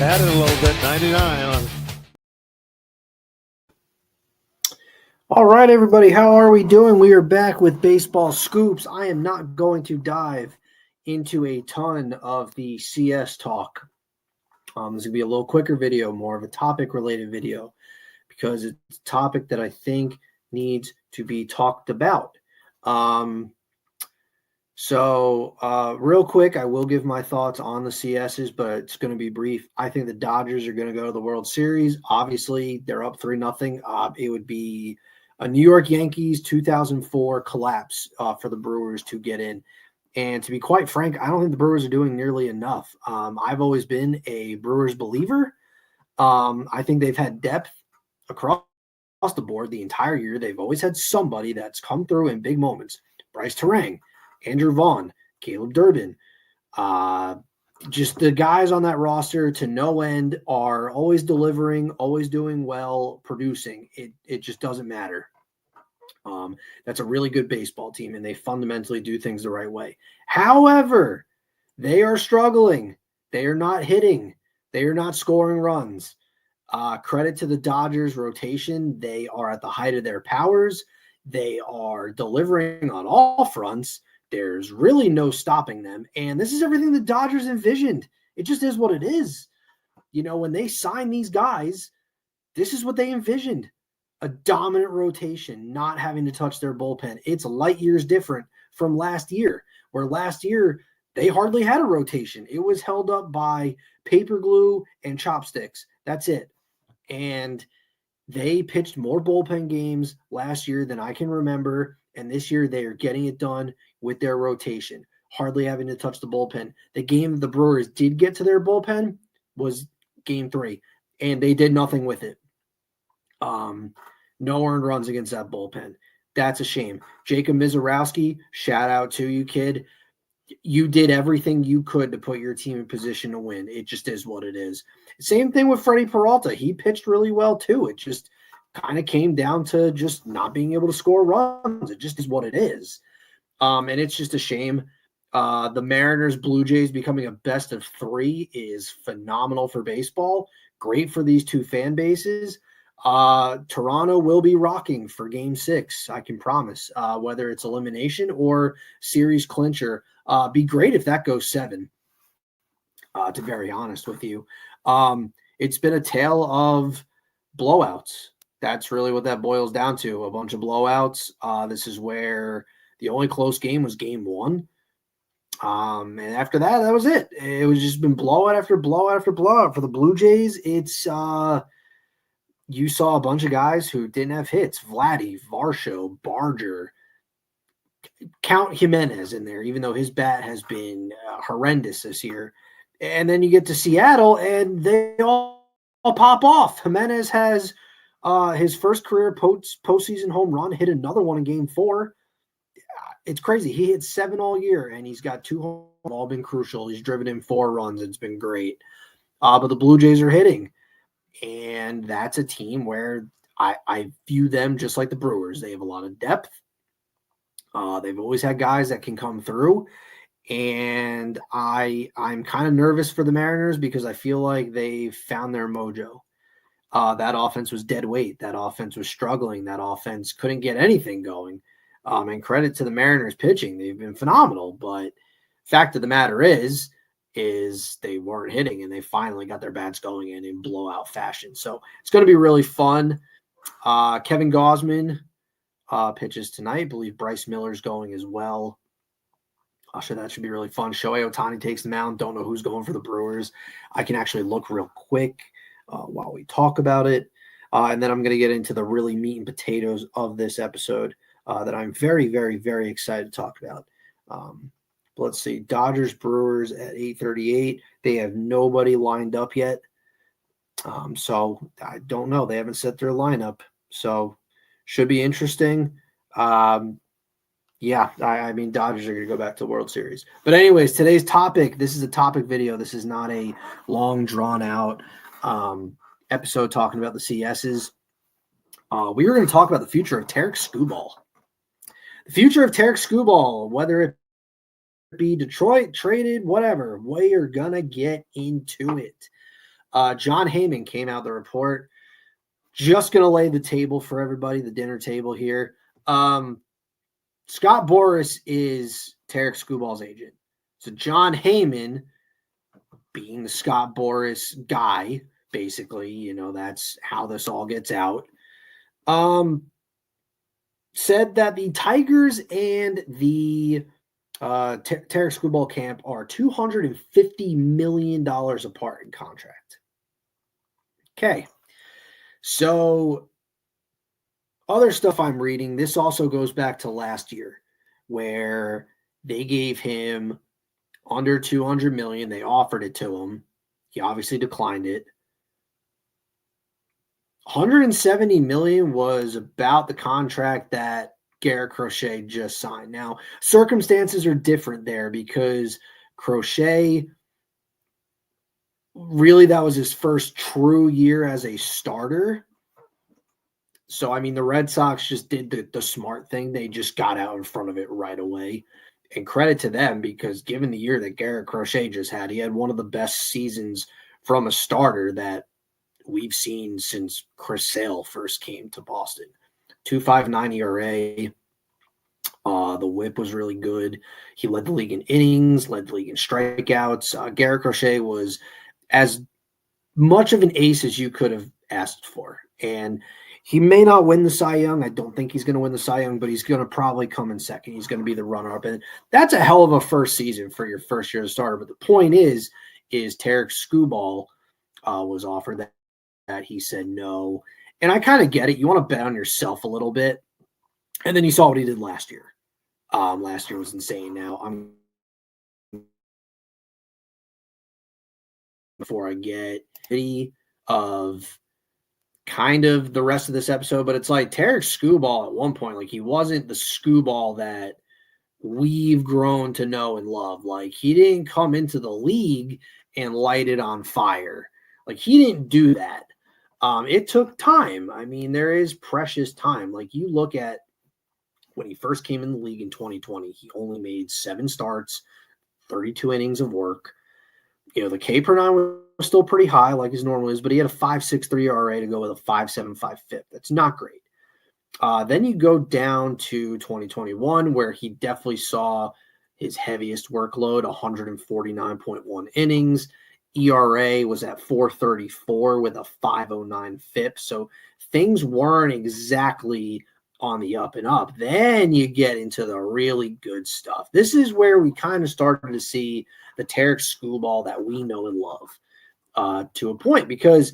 Padded a little bit, 99 on. All right, everybody, how are we doing? We are back with Baseball Scoops. I am not going to dive into a ton of the CS talk. This is going to be a little quicker video, more of a topic-related video, because it's a topic that I think needs to be talked about. Real quick, I will give my thoughts on the CSs, but it's going to be brief. I think the Dodgers are going to go to the World Series. Obviously, they're up 3-0. It would be a New York Yankees 2004 collapse for the Brewers to get in. And to be quite frank, I don't think the Brewers are doing nearly enough. I've always been a Brewers believer. I think they've had depth across the board the entire year. They've always had somebody that's come through in big moments. Bryce Terang, Andrew Vaughn, Caleb Durbin. Just the guys on that roster to no end are always delivering, always doing well, producing. It just doesn't matter. That's a really good baseball team, and they fundamentally do things the right way. However, they are struggling. They are not hitting. They are not scoring runs. Credit to the Dodgers rotation. They are at the height of their powers. They are delivering on all fronts. There's really no stopping them. And this is everything the Dodgers envisioned. It just is what it is. You know, when they sign these guys, this is what they envisioned. A dominant rotation, not having to touch their bullpen. It's light years different from last year, where last year they hardly had a rotation. It was held up by paper glue and chopsticks. That's it. And they pitched more bullpen games last year than I can remember. And this year they are getting it done with their rotation, hardly having to touch the bullpen. The game the Brewers did get to their bullpen was game 3, and they did nothing with it. No earned runs against that bullpen. That's a shame. Jacob Mizorowski, shout out to you, kid. You did everything you could to put your team in position to win. It just is what it is. Same thing with Freddie Peralta. He pitched really well too. It just kind of came down to just not being able to score runs. It just is what it is. And it's just a shame. The Mariners, Blue Jays becoming a best of 3 is phenomenal for baseball. Great for these two fan bases. Toronto will be rocking for game 6. I can promise, whether it's elimination or series clincher. Be great if that goes 7, to be very honest with you. It's been a tale of blowouts. That's really what that boils down to. A bunch of blowouts. This is where the only close game was game 1. And after that, that was it. It was just been blowout after blowout after blowout. For the Blue Jays, it's you saw a bunch of guys who didn't have hits. Vladdy, Varsho, Barger. Count Jimenez in there, even though his bat has been horrendous this year. And then you get to Seattle, and they all pop off. Jimenez has his first career postseason home run, hit another one in game 4. It's crazy. He hit 7 all year, and he's got 2 home runs, all been crucial. He's driven in 4 runs. It's been great. But the Blue Jays are hitting, and that's a team where I view them just like the Brewers. They have a lot of depth. They've always had guys that can come through, and I'm kind of nervous for the Mariners because I feel like they found their mojo. That offense was dead weight. That offense was struggling. That offense couldn't get anything going. And credit to the Mariners pitching. They've been phenomenal, but fact of the matter is they weren't hitting, and they finally got their bats going in blowout fashion. So it's going to be really fun. Kevin Gausman pitches tonight. I believe Bryce Miller's going as well. So that should be really fun. Shohei Ohtani takes the mound. Don't know who's going for the Brewers. I can actually look real quick while we talk about it. And then I'm going to get into the really meat and potatoes of this episode that I'm very, very, very excited to talk about. Let's see. Dodgers, Brewers at 8:38. They have nobody lined up yet. So I don't know. They haven't set their lineup. So should be interesting. Yeah, I mean, Dodgers are going to go back to the World Series. But anyways, today's topic, this is a topic video. This is not a long, drawn-out episode talking about the CSs. We were going to talk about the future of Tarik Skubal. The future of Tarik Skubal, whether it be Detroit, traded, whatever, we are going to get into it. John Heyman came out the report. Just going to lay the table for everybody, the dinner table here. Scott Boras is Tarik Skubal's agent. So John Heyman, being the Scott Boras guy, basically, that's how this all gets out, said that the Tigers and the Tarik Skubal camp are $250 million apart in contract. Okay. So other stuff I'm reading, this also goes back to last year where they gave him under $200 million. They offered it to him. He obviously declined it. $170 million was about the contract that Garrett Crochet just signed. Now, circumstances are different there because Crochet, really, that was his first true year as a starter. So, I mean, the Red Sox just did the smart thing. They just got out in front of it right away. And credit to them because given the year that Garrett Crochet just had, he had one of the best seasons from a starter that we've seen since Chris Sale first came to Boston. 2.59 ERA. The whip was really good. He led the league in innings, led the league in strikeouts. Garrett Crochet was as much of an ace as you could have asked for. And he may not win the Cy Young. I don't think he's going to win the Cy Young, but he's going to probably come in second. He's going to be the runner-up. And that's a hell of a first season for your first year as a starter. But the point is Tarik Skubal was offered that he said no. And I kind of get it. You want to bet on yourself a little bit. And then you saw what he did last year. Last year was insane. Now, before I get of kind of the rest of this episode, but it's like Tarik Skubal at one point, like he wasn't the Skubal that we've grown to know and love. Like he didn't come into the league and light it on fire. Like he didn't do that. It took time. I mean, there is precious time. Like you look at when he first came in the league in 2020, he only made 7 starts, 32 innings of work. The K per 9 was still pretty high, like his normal is, but he had a 5.63 ERA to go with a 5.75 FIP. That's not great. Then you go down to 2021, where he definitely saw his heaviest workload, 149.1 innings. ERA was at 4.34 with a 5.09 FIP. So things weren't exactly on the up and up. Then you get into the really good stuff. This is where we kind of started to see the Tarik Skubal that we know and love to a point, because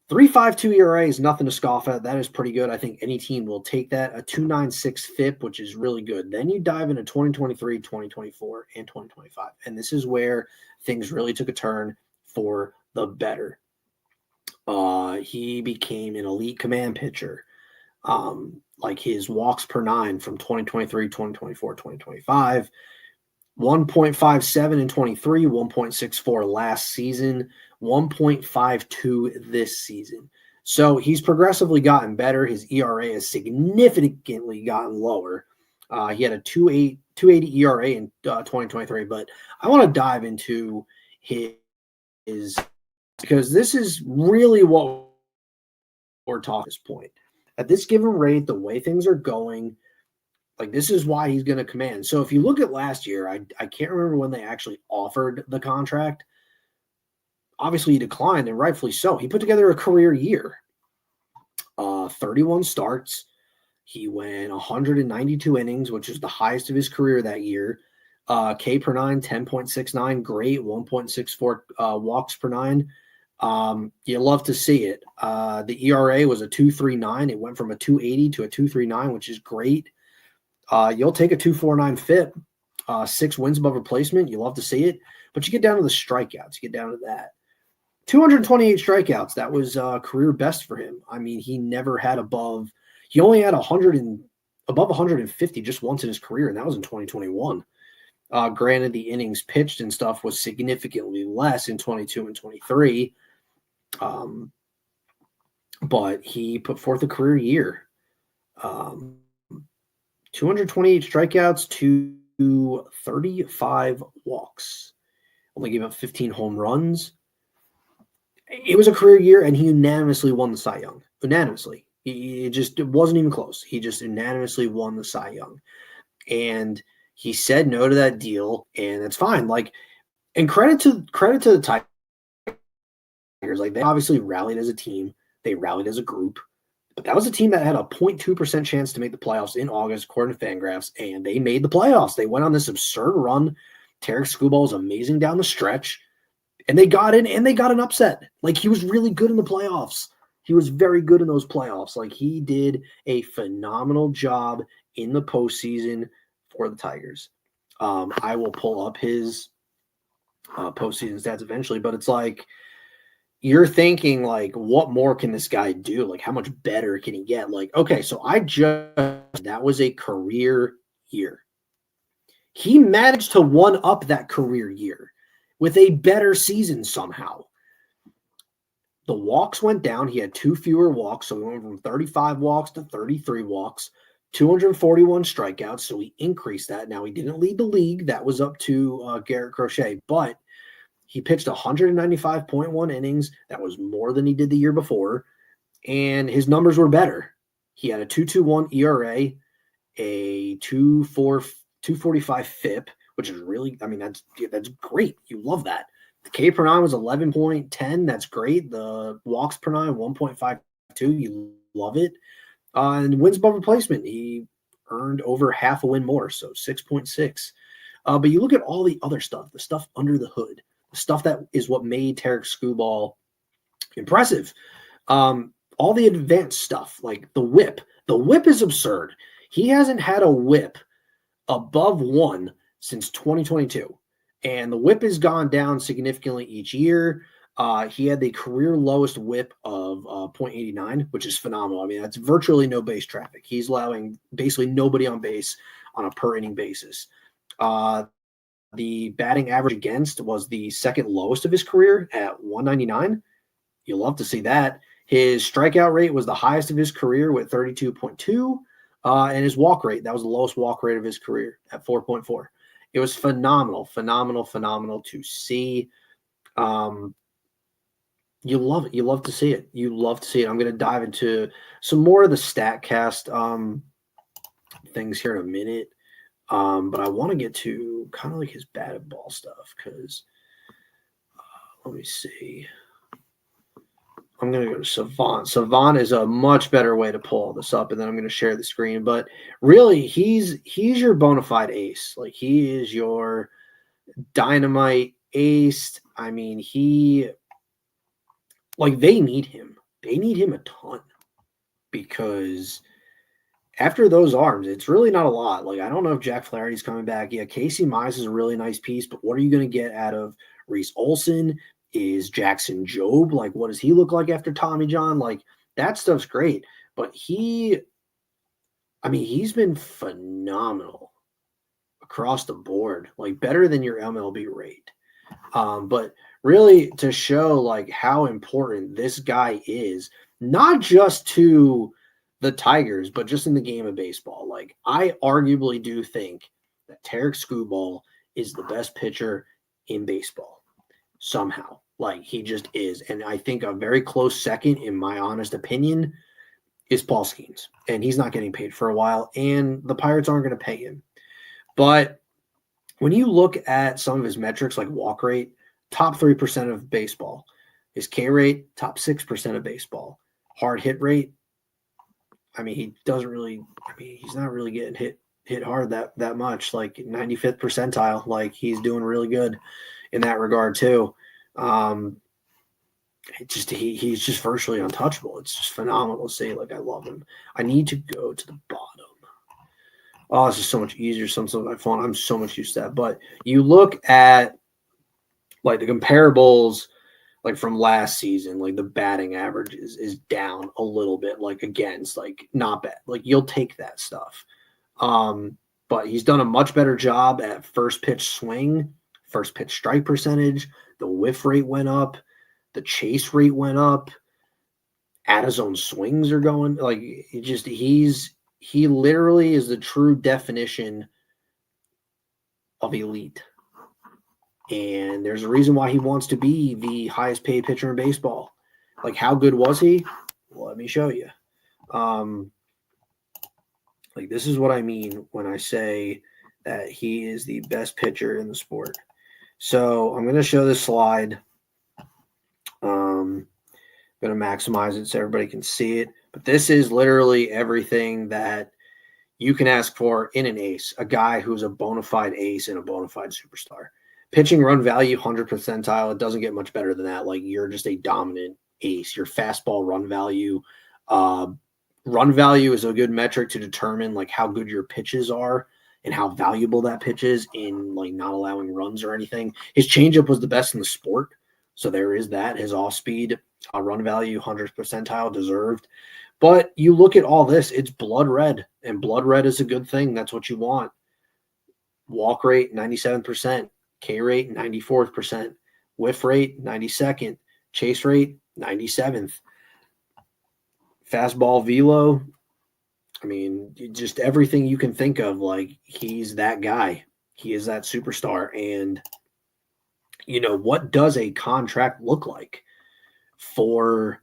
3.52 ERA is nothing to scoff at. That is pretty good. I think any team will take that. A 2.96 FIP, which is really good. Then you dive into 2023, 2024, and 2025. And this is where things really took a turn for the better. He became an elite command pitcher. Like his walks per 9 from 2023, 2024, 2025, 1.57 in 23, 1.64 last season, 1.52 this season. So he's progressively gotten better. His ERA has significantly gotten lower. He had a 2.80 ERA in 2023, but I want to dive into his because this is really what we're talking at this point. At this given rate, the way things are going, like this is why he's going to command. So if you look at last year, I can't remember when they actually offered the contract. Obviously, he declined, and rightfully so. He put together a career year. 31 starts. He went 192 innings, which is the highest of his career that year. K per 9, 10.69, great. 1.64 walks per 9. You love to see it. The ERA was a 2.39. It went from a 2.80 to a 2.39, which is great. You'll take a 2.49 FIP, 6 wins above replacement. You love to see it, but you get down to the strikeouts. You get down to that. 228 strikeouts. That was career best for him. I mean, he never had he only had above 150 just once in his career, and that was in 2021. Granted, the innings pitched and stuff was significantly less in 22 and 23. But he put forth a career year. 228 strikeouts to 35 walks. Only gave up 15 home runs. it was a career year, and he unanimously won the Cy Young. Unanimously. It wasn't even close. He just unanimously won the Cy Young. And he said no to that deal, and it's fine. Like, and credit to the Tigers. Like, they obviously rallied as a team. They rallied as a group. But that was a team that had a 0.2% chance to make the playoffs in August, according to Fangraphs, and they made the playoffs. They went on this absurd run. Tarik Skubal was amazing down the stretch, and they got in, and they got an upset. Like, he was really good in the playoffs. He was very good in those playoffs. Like, he did a phenomenal job in the postseason for the Tigers. I will pull up his postseason stats eventually, but it's like, you're thinking, like, what more can this guy do? Like, how much better can he get? Like, okay, so that was a career year. He managed to one up that career year with a better season somehow. The walks went down. He had 2 fewer walks, so he went from 35 walks to 33 walks, 241 strikeouts, so he increased that. Now, he didn't lead the league. That was up to Garrett Crochet, but he pitched 195.1 innings. That was more than he did the year before, and his numbers were better. He had a 2.21 ERA, a 2.45 FIP, which is really, I mean, that's great. You love that. The K per 9 was 11.10. That's great. The walks per 9, 1.52. You love it. And wins above replacement, he earned over half a win more, so 6.6. But you look at all the other stuff, the stuff under the hood, the stuff that is what made Tarik Skubal impressive. All the advanced stuff, like the whip. The whip is absurd. He hasn't had a whip above 1 since 2022. And the whip has gone down significantly each year. He had the career lowest whip of 0.89, which is phenomenal. I mean, that's virtually no base traffic. He's allowing basically nobody on base on a per inning basis. The batting average against was the second lowest of his career at 199. You'll love to see that. His strikeout rate was the highest of his career with 32.2. And his walk rate, that was the lowest walk rate of his career at 4.4. It was phenomenal to see. You love it. You love to see it. I'm going to dive into some more of the StatCast things here in a minute. But I want to get to kind of like his batted ball stuff because let me see. I'm going to go to Savant. Savant is a much better way to pull all this up, and then I'm going to share the screen. But really, he's your bona fide ace. Like, he is your dynamite ace. I mean, they need him. They need him a ton because after those arms, it's really not a lot. Like, I don't know if Jack Flaherty's coming back. Yeah, Casey Mize is a really nice piece, but what are you going to get out of Reese Olson? Is Jackson Jobe? Like, what does he look like after Tommy John? Like, that stuff's great. But he's been phenomenal across the board, like better than your MLB rate. But really to show like how important this guy is, not just to the Tigers, but just in the game of baseball. Like, I arguably do think that Tarik Skubal is the best pitcher in baseball somehow. Like, he just is. And I think a very close second, in my honest opinion, is Paul Skeens. And he's not getting paid for a while, and the Pirates aren't going to pay him. But when you look at some of his metrics, like walk rate, top 3% of baseball. His K rate, top 6% of baseball. Hard hit rate, I mean, he's not really getting hit hard that much, like 95th percentile. Like, he's doing really good in that regard too. He's just virtually untouchable. It's just phenomenal to see. Like, I love him. I need to go to the bottom. Oh, this is so much easier. Sometimes on my phone, I'm so much used to that. But you look at like the comparables, like from last season, like the batting average is down a little bit. Like, against, like, not bad. Like, you'll take that stuff. But he's done a much better job at first pitch swing, first pitch strike percentage. The whiff rate went up. The chase rate went up. At his own swings are going, like, he literally is the true definition of elite. And there's a reason why he wants to be the highest paid pitcher in baseball. Like, how good was he? Well, let me show you. Like, this is what I mean when I say that he is the best pitcher in the sport. So I'm going to show this slide. I'm going to maximize it so everybody can see it. But this is literally everything that you can ask for in an ace, a guy who's a bona fide ace and a bona fide superstar. Pitching run value, 100 percentile. It doesn't get much better than that. Like, you're just a dominant ace. Your fastball run value. Run value is a good metric to determine like how good your pitches are and how valuable that pitch is in like not allowing runs or anything. His changeup was the best in the sport. So there is that. His off speed, run value, 100 percentile, deserved. But you look at all this, it's blood red, and blood red is a good thing. That's what you want. Walk rate, 97%. K rate, 94th%. Whiff rate, 92nd. Chase rate, 97th. Fastball velo, I mean, just everything you can think of, like, he's that guy. He is that superstar. And, you know, what does a contract look like for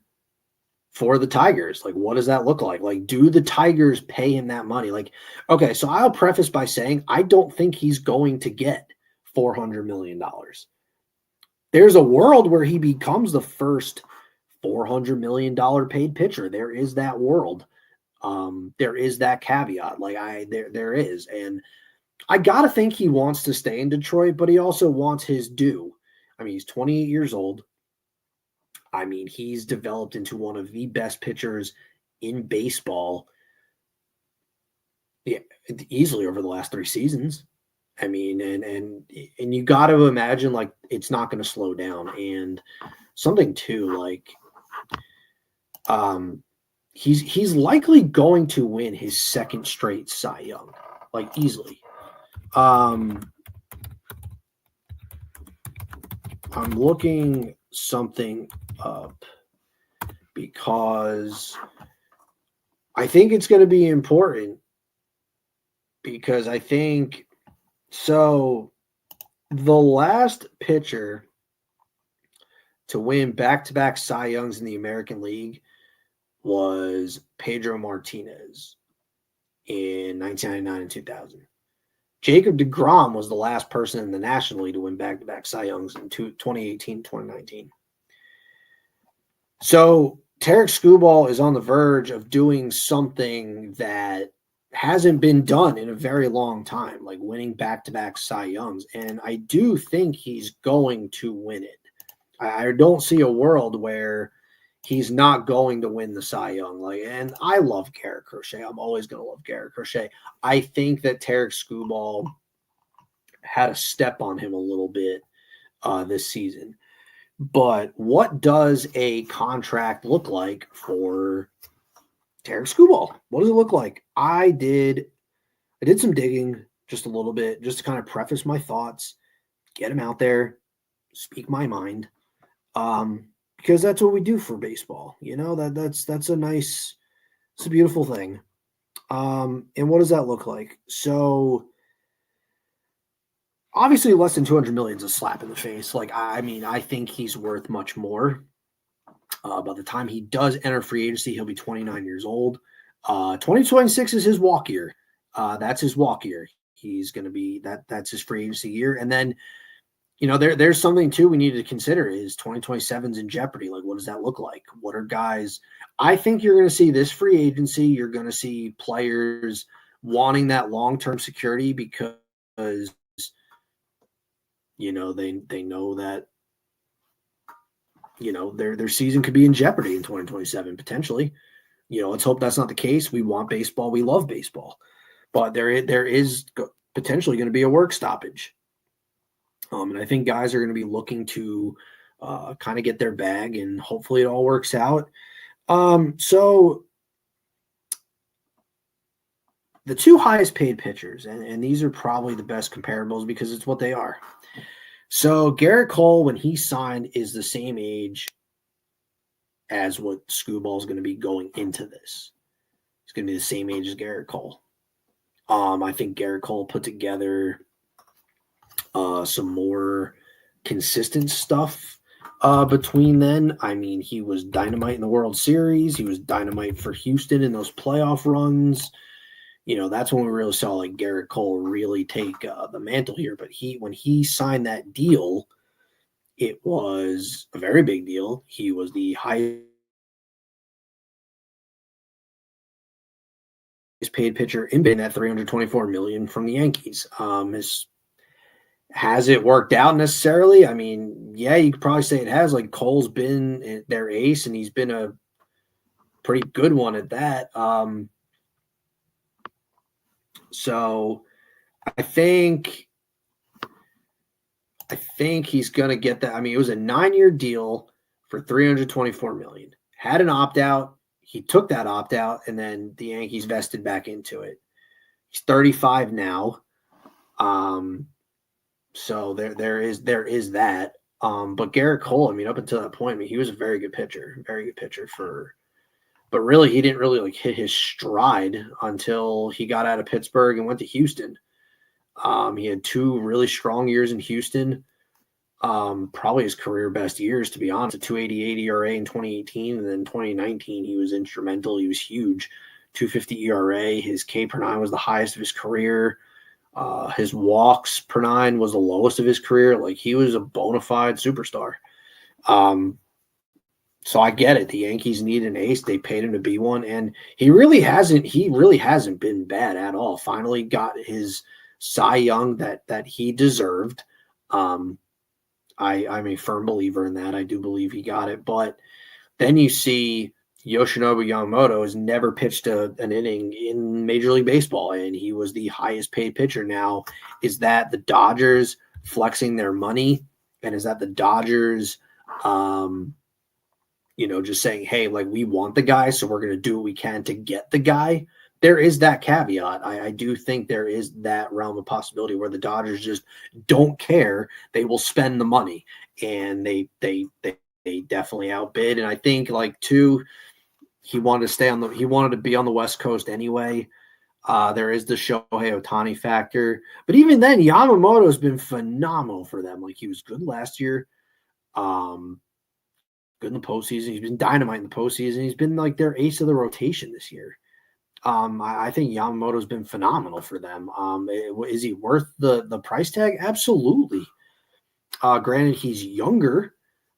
the Tigers? Like, what does that look like? Like, do the Tigers pay him that money? Like, okay, so I'll preface by saying I don't think he's going to get $400 million. There's a world where he becomes the first $400 million paid pitcher. There is that world. There is that caveat. Like, there is. And I got to think he wants to stay in Detroit, but he also wants his due. I mean, he's 28 years old. I mean, he's developed into one of the best pitchers in baseball, yeah, easily over the last 3 seasons. I mean, and you got to imagine, like, it's not going to slow down. And something too, like, he's likely going to win his second straight Cy Young, like, easily. I'm looking something up because I think it's going to be important, because I think so. The last pitcher to win back-to-back Cy Youngs in the American League was Pedro Martinez in 1999 and 2000. Jacob deGrom was the last person in the National League to win back-to-back Cy Youngs in 2018, 2019. So Tarik Skubal is on the verge of doing something that hasn't been done in a very long time, like winning back-to-back Cy Youngs. And I do think he's going to win it. I don't see a world where he's not going to win the Cy Young. Like, and I love Garrett Crochet. I'm always going to love Garrett Crochet. I think that Tarik Skubal had a step on him a little bit this season. But what does a contract look like for Tarik Skubal? What does it look like? I did some digging, just a little bit, just to kind of preface my thoughts, get him out there, speak my mind. Because that's what we do for baseball. You know, that's a nice, it's a beautiful thing. And what does that look like? So obviously less than 200 million is a slap in the face. Like, I mean, I think he's worth much more. By the time he does enter free agency, he'll be 29 years old. 2026 is his walk year. That's his walk year. He's going to be that's his free agency year. And then, you know, there's something too we need to consider is 2027's in jeopardy. Like, what does that look like? What are guys? I think you're going to see this free agency. You're going to see players wanting that long-term security because, you know, they know that, you know, their season could be in jeopardy in 2027 potentially. You know, let's hope that's not the case. We want baseball. We love baseball, but there is potentially going to be a work stoppage. And I think guys are going to be looking to kind of get their bag, and hopefully it all works out. So the 2 highest paid pitchers, and these are probably the best comparables because it's what they are. So Garrett Cole, when he signed, is the same age as what Skubal is going to be going into this. He's going to be the same age as Garrett Cole. I think Garrett Cole put together some more consistent stuff between then. I mean, he was dynamite in the World Series. He was dynamite for Houston in those playoff runs. That's when we really saw like Garrett Cole really take the mantle here. But when he signed that deal, it was a very big deal. He was the highest paid pitcher in that 324 million from the Yankees. Has it worked out necessarily? I mean, yeah, you could probably say it has. Like Cole's been their ace, and he's been a pretty good one at that. So I think he's gonna get that. I mean, it was a 9-year deal for 324 million. Had an opt out. He took that opt out, and then the Yankees vested back into it. He's 35 now. So there is that. But Garrett Cole, I mean, up until that point, I mean, he was a very good pitcher but really he didn't really like hit his stride until he got out of Pittsburgh and went to Houston. He had 2 really strong years in Houston. Probably his career best years, to be honest. A 2.88 ERA in 2018, and then 2019 he was instrumental. He was huge. 2.50 ERA. His K per 9 was the highest of his career. His walks per 9 was the lowest of his career. Like he was a bona fide superstar. So I get it. The Yankees need an ace. They paid him to be one, and he really hasn't been bad at all. Finally got his Cy Young that he deserved. I'm a firm believer in that. I do believe he got it. But then you see Yoshinobu Yamamoto has never pitched an inning in Major League Baseball, and he was the highest paid pitcher. Now, is that the Dodgers flexing their money? And is that the Dodgers just saying, hey, like we want the guy, so we're going to do what we can to get the guy? There is that caveat. I do think there is that realm of possibility where the Dodgers just don't care. They will spend the money, and they definitely outbid. And I think he wanted to be on the West Coast anyway. There is the Shohei Ohtani factor, but even then, Yamamoto has been phenomenal for them. Like he was good last year. Good in the postseason. He's been dynamite in the postseason. He's been like their ace of the rotation this year. I think Yamamoto's been phenomenal for them. Is he worth the price tag? Absolutely. Granted, he's younger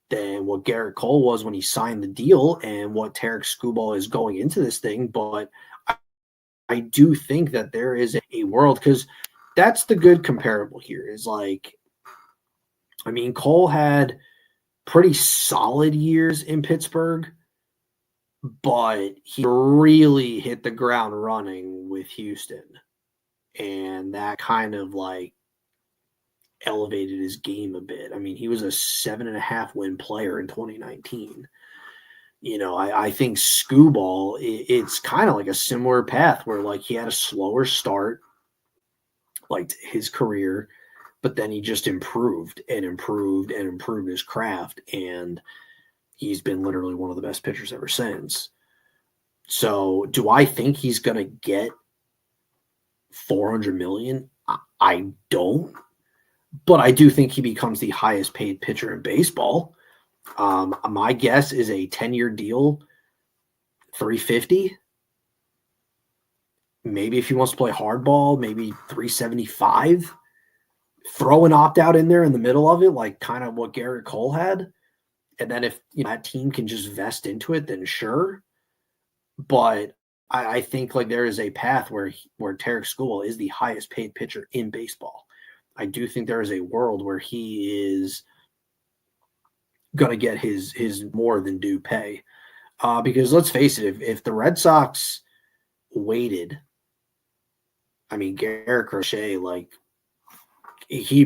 than what Garrett Cole was when he signed the deal and what Tarik Skubal is going into this thing, but I do think that there is a world, because that's the good comparable here is like, I mean, Cole had pretty solid years in Pittsburgh, but he really hit the ground running with Houston. And that kind of like elevated his game a bit. I mean, he was a 7.5 win player in 2019. I think Skubal, it's kind of like a similar path where like he had a slower start, like his career, but then he just improved and improved and improved his craft. And he's been literally one of the best pitchers ever since. So do I think he's going to get 400 million? I don't, but I do think he becomes the highest paid pitcher in baseball. My guess is a 10-year deal, 350. Maybe if he wants to play hardball, maybe 375. Throw an opt-out in there in the middle of it, like kind of what Garrett Cole had. And then if that team can just vest into it, then sure. But I think like there is a path where Tarik Skubal is the highest paid pitcher in baseball. I do think there is a world where he is going to get his more than due pay. Because let's face it, if the Red Sox waited, I mean, Garrett Crochet, like he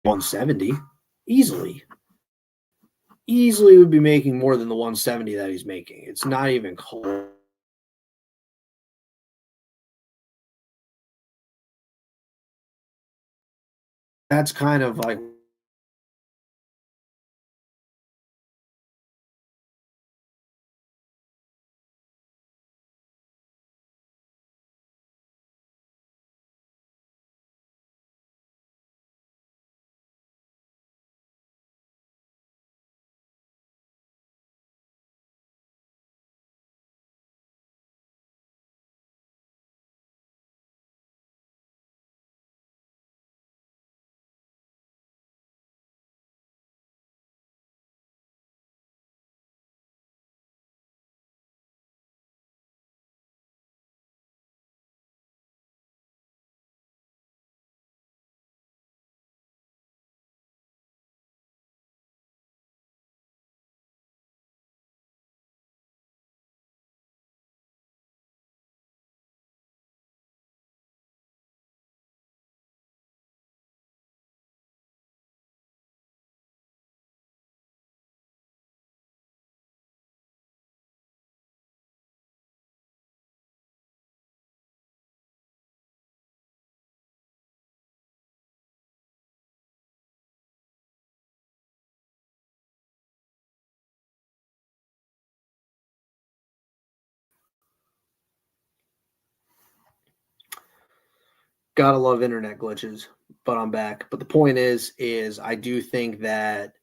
170 easily would be making more than the 170 that he's making. It's not even close. That's kind of like Gotta love internet glitches, but I'm back. But the point is I do think that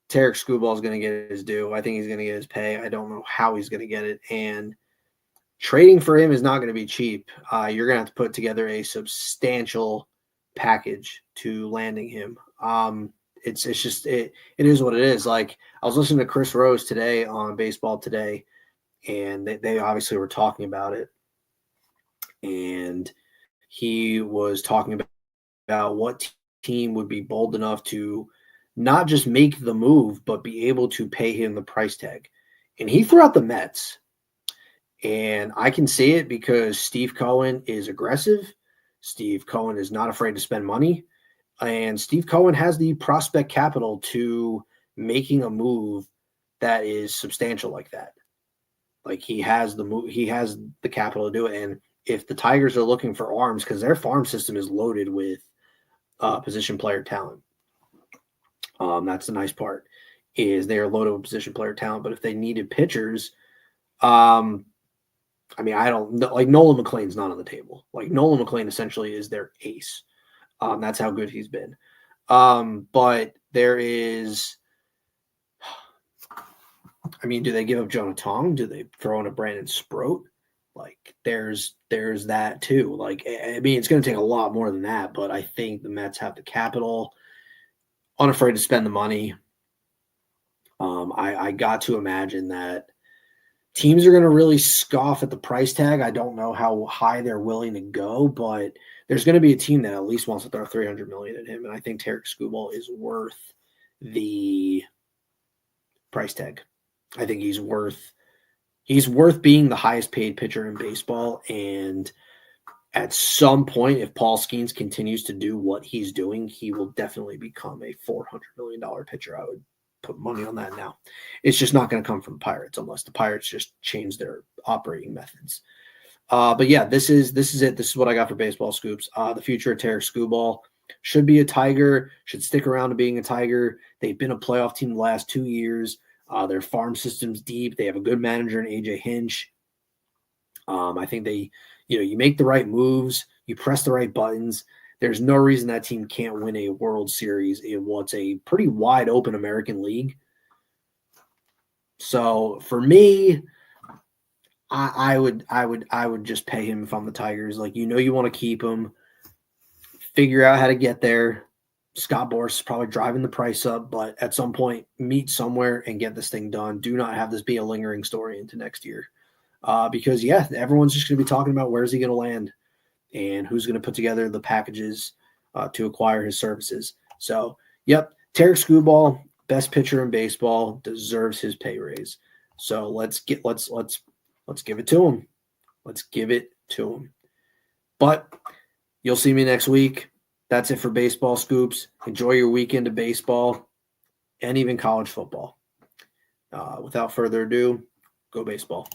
Tarik Skubal is going to get his due. I think he's going to get his pay. I don't know how he's going to get it. And trading for him is not going to be cheap. You're going to have to put together a substantial package to landing him. It's just it is what it is. Like, I was listening to Chris Rose today on Baseball Today, and they obviously were talking about it. And he was talking about what team would be bold enough to not just make the move, but be able to pay him the price tag. And he threw out the Mets. And I can see it because Steve Cohen is aggressive. Steve Cohen is not afraid to spend money. And Steve Cohen has the prospect capital to making a move that is substantial like that. Like, he has the capital to do it. And if the Tigers are looking for arms, because their farm system is loaded with position player talent. That's the nice part, is they're loaded with position player talent. But if they needed pitchers, I mean, I don't know. Like, Nolan McLean's not on the table. Like, Nolan McLean essentially is their ace. That's how good he's been. But there is, I mean, do they give up Jonah Tong? Do they throw in a Brandon Sproat? Like, there's that too. Like, I mean, it's going to take a lot more than that, but I think the Mets have the capital, unafraid to spend the money. I got to imagine that teams are going to really scoff at the price tag. I don't know how high they're willing to go, but there's going to be a team that at least wants to throw $300 million at him, and I think Tarik Skubal is worth the price tag. I think he's worth being the highest paid pitcher in baseball. And at some point, if Paul Skeens continues to do what he's doing, he will definitely become a $400 million pitcher. I would put money on that now. It's just not going to come from Pirates unless the Pirates just change their operating methods. But yeah, this is it. This is what I got for Baseball Scoops. The future of Tarik Skubal should be a Tiger, should stick around to being a Tiger. They've been a playoff team the last 2 years. Their farm system's deep. They have a good manager in AJ Hinch. I think you make the right moves, you press the right buttons. There's no reason that team can't win a World Series in what's a pretty wide open American League. So for me, I would just pay him if I'm the Tigers. Like, you want to keep him. Figure out how to get there. Scott Boras is probably driving the price up, but at some point, meet somewhere and get this thing done. Do not have this be a lingering story into next year. Because, yeah, everyone's just going to be talking about where's he going to land and who's going to put together the packages to acquire his services. So, yep, Tarik Skubal, best pitcher in baseball, deserves his pay raise. So let's give it to him. Let's give it to him. But you'll see me next week. That's it for Baseball Scoops. Enjoy your weekend of baseball and even college football. Without further ado, go baseball.